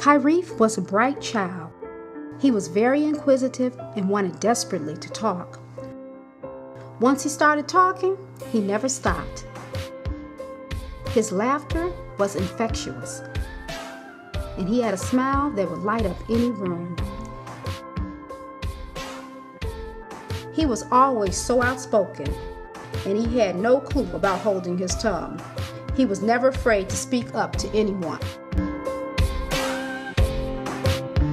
Kyrief was a bright child. He was very inquisitive and wanted desperately to talk. Once he started talking, he never stopped. His laughter was infectious, and he had a smile that would light up any room. He was always so outspoken, and he had no clue about holding his tongue. He was never afraid to speak up to anyone.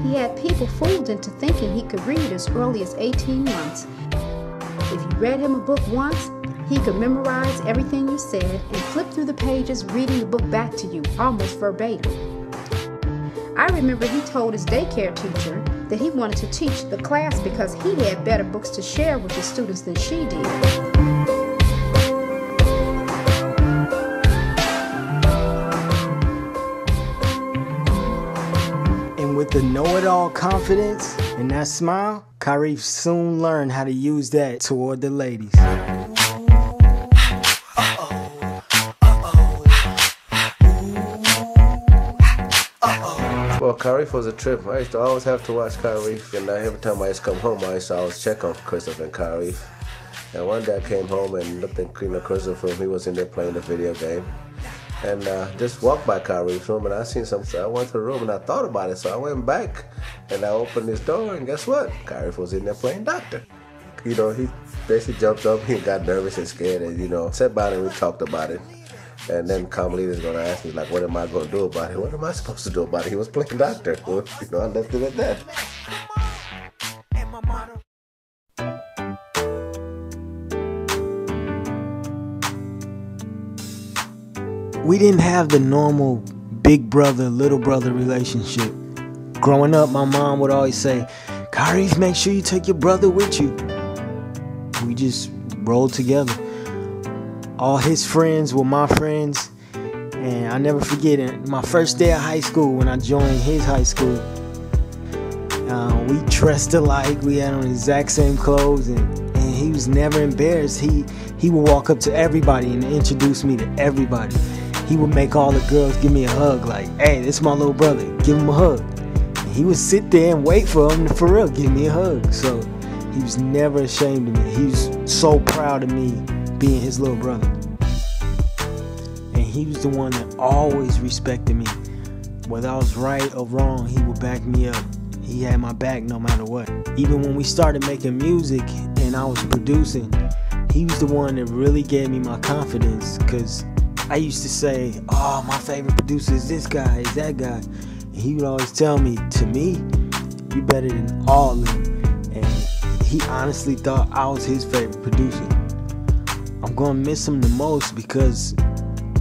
He had people fooled into thinking he could read as early as 18 months. If you read him a book once, he could memorize everything you said and flip through the pages reading the book back to you almost verbatim. I remember he told his daycare teacher that he wanted to teach the class because he had better books to share with the students than she did. With the know-it-all confidence and that smile, Kyrief soon learned how to use that toward the ladies. Well, Kyrief was a trip. I used to always have to watch Kyrief, and every time I used to come home, I used to always check on Christopher and Kyrief. And one day I came home and looked at Christopher. He was in there playing the video game. And just walked by Kyrief's room, and I seen something. So I went to the room and I thought about it. So I went back and I opened his door, and guess what? Kyrief was in there playing doctor. You know, he basically jumped up, he got nervous and scared, and sat by it and we talked about it. And then Carmelita's gonna ask me, like, what am I gonna do about it? What am I supposed to do about it? He was playing doctor. I left it at that. We didn't have the normal big brother, little brother relationship. Growing up, my mom would always say, Kyrief, make sure you take your brother with you. We just rolled together. All his friends were my friends. And I never forget it, my first day of high school when I joined his high school. We dressed alike, we had on the exact same clothes, and he was never embarrassed. He would walk up to everybody and introduce me to everybody. He would make all the girls give me a hug, like, hey, this is my little brother, give him a hug. And he would sit there and wait for him to, for real, give me a hug. So he was never ashamed of me. He was so proud of me being his little brother. And he was the one that always respected me. Whether I was right or wrong, he would back me up. He had my back no matter what. Even when we started making music and I was producing, he was the one that really gave me my confidence, because I used to say, oh, my favorite producer is this guy, is that guy. And he would always tell me, to me, you better than all of them. And he honestly thought I was his favorite producer. I'm gonna miss him the most because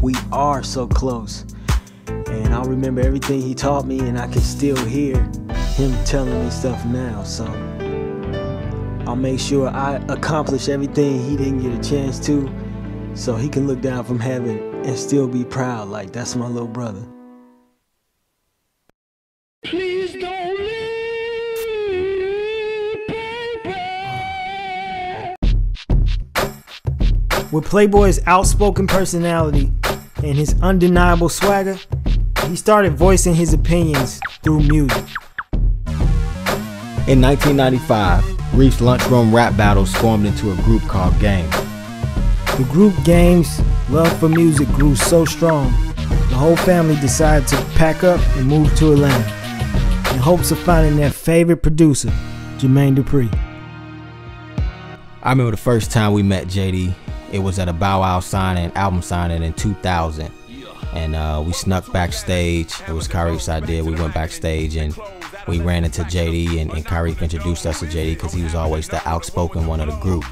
we are so close. And I remember everything he taught me, and I can still hear him telling me stuff now. So I'll make sure I accomplish everything he didn't get a chance to, so he can look down from heaven and still be proud, like, that's my little brother. Please don't leave, baby. With Plaboy's outspoken personality and his undeniable swagger, he started voicing his opinions through music. In 1995, Reef's lunchroom rap battles formed into a group called Game. The group Game's love for music grew so strong, the whole family decided to pack up and move to Atlanta in hopes of finding their favorite producer, Jermaine Dupri. I remember the first time we met JD, it was at a Bow Wow album signing in 2000. And we snuck backstage. It was Kyrief's idea. We went backstage and we ran into JD, and Kyrief introduced us to JD because he was always the outspoken one of the group.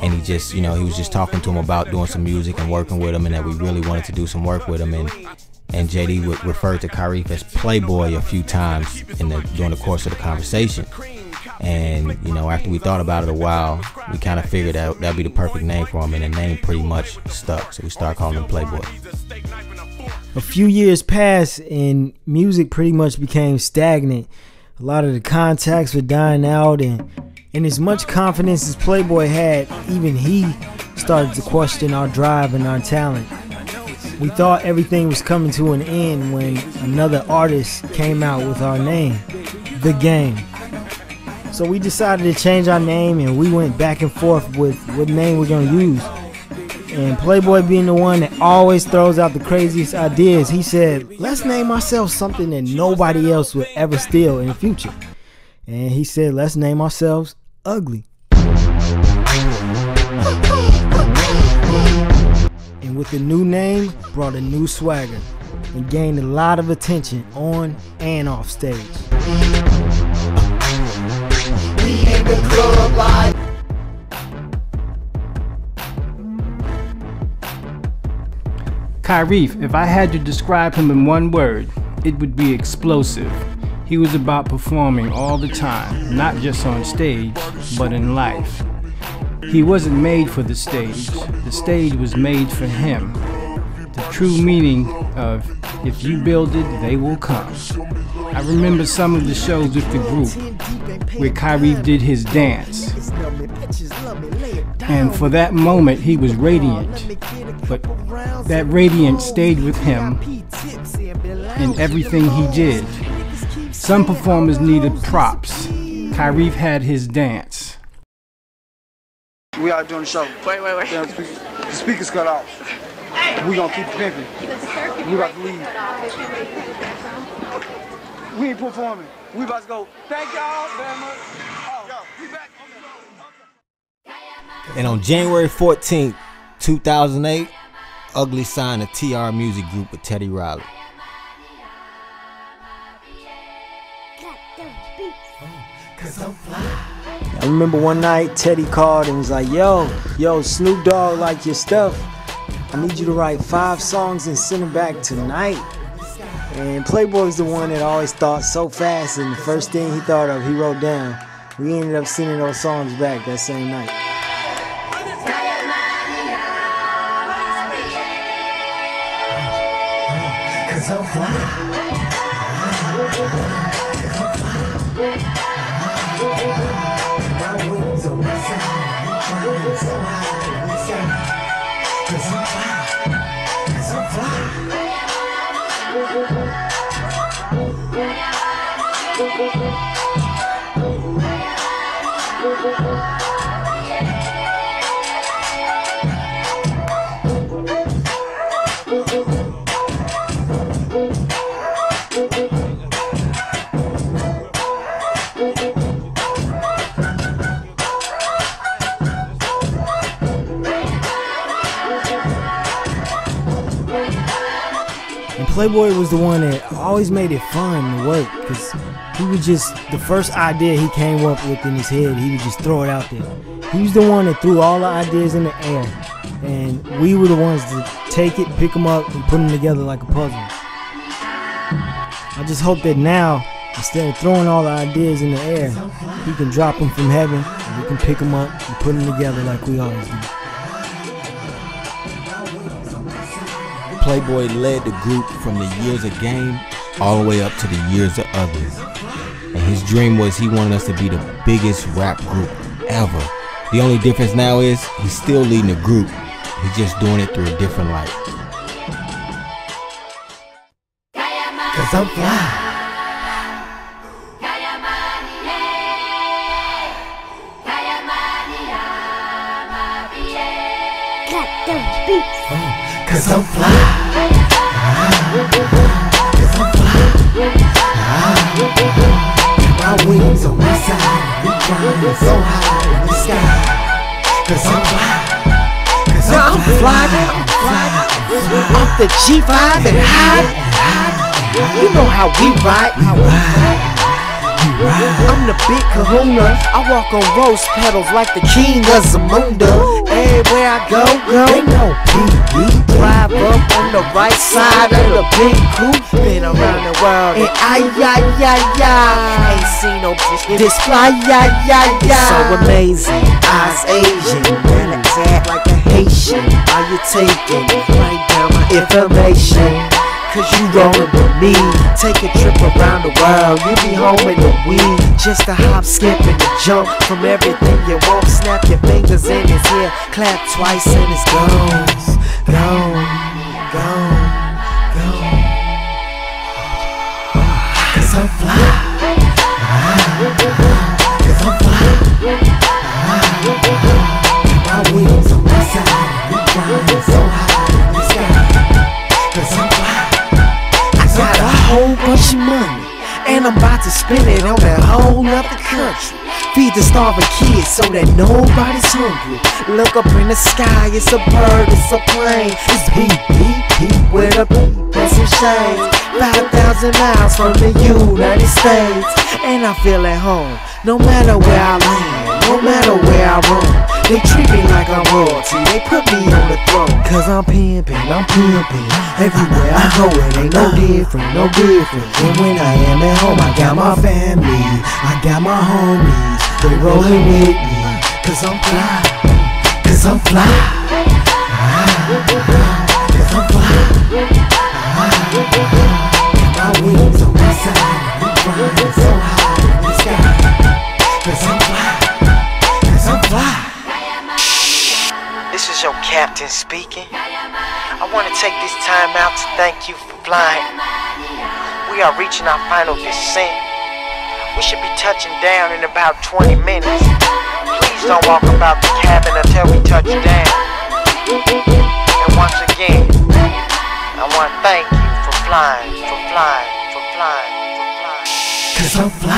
And he just, he was just talking to him about doing some music and working with him, and that we really wanted to do some work with him. And JD would refer to Kyrief as Plaboy a few times during the course of the conversation. And after we thought about it a while, we kind of figured out that'd be the perfect name for him, and the name pretty much stuck. So we started calling him Plaboy. A few years passed and music pretty much became stagnant. A lot of the contacts were dying out, and as much confidence as Plaboy had, even he started to question our drive and our talent. We thought everything was coming to an end when another artist came out with our name, The Game. So we decided to change our name, and we went back and forth with what name we're gonna use. And Plaboy, being the one that always throws out the craziest ideas, he said, let's name ourselves something that nobody else would ever steal in the future. And he said, let's name ourselves Ugly. And with the new name, brought a new swagger and gained a lot of attention on and off stage. Kyrief, if I had to describe him in one word, it would be explosive. He was about performing all the time, not just on stage, but in life. He wasn't made for the stage was made for him. The true meaning of, if you build it, they will come. I remember some of the shows with the group where Kyrief did his dance. And for that moment, he was radiant. But that radiance stayed with him in everything he did. Some performers needed props. Kyrief had his dance. We out doing the show. Wait. Yeah, the speaker's cut off. We gonna keep pimping. We about to leave. We ain't performing. We about to go. Thank y'all very much. Oh, we back. And on January 14th, 2008, Ugly signed a TR Music Group with Teddy Riley. I remember one night Teddy called and was like, yo, Snoop Dogg like your stuff. I need you to write 5 songs and send them back tonight. And Plaboy's the one that always thought so fast, and the first thing he thought of, he wrote down. We ended up sending those songs back that same night. And Plaboy was the one that always made it fun to work, because he would just, the first idea he came up with in his head, he would just throw it out there. He was the one that threw all the ideas in the air, and we were the ones to take it, pick them up, and put them together like a puzzle. I just hope that now, instead of throwing all the ideas in the air, he can drop them from heaven, and we can pick them up and put them together like we always do. Plaboy led the group from the years of Game all the way up to the years of Ugly. And his dream was he wanted us to be the biggest rap group ever. The only difference now is he's still leading the group. He's just doing it through a different light. Cause I'm fly. Cause I'm fly. Cause I'm fly. My wings on my side, we flying so high in the sky. Cause I'm fly. Cause I'm fly. Off the G5 and high. You know how we ride. I'm the big kahuna. I walk on rose petals like the king of Zamunda. Everywhere I go, they know PB. Drive up on the right side of the big coupe. Been around the world and ain't seen no bitch this fly, so amazing. Eyes Asian, man, act like a Haitian. Are you taking right down my information? Cause you rollin' with me. Take a trip around the world. You be home in the week. Just a hop, skip, and a jump from everything you want. Snap your fingers in his ear. Clap twice and it's gone. Gone. I'm fly. Cause I'm fly. My wings on my side. We flying so high in the sky. Cause I'm fly. I got a whole bunch of money, and I'm about to spend it on that whole other country. Feed the starving kids so that nobody's hungry. Look up in the sky, it's a bird, it's a plane. It's beep, beep, beep with a beep and some shades. 5,000 miles from the United States. And I feel at home, no matter where I land, no matter where I roam. They treat me like I'm royalty, they put me on the throne. Cause I'm pimpin'. Everywhere I go, it ain't no different. And when I am at home, I got my family, I got my homies, they rollin' with me. Cause I'm fly. Cause I'm fly. Cause I'm fly. My wings on my side, I'm flying so high in the sky. Cause I'm fly. Cause I'm fly. This is your captain speaking. I want to take this time out to thank you for flying. We are reaching our final descent. We should be touching down in about 20 minutes. Please don't walk about the cabin until we touch down. And once again, I want to thank you for flying. Cause I'm fly.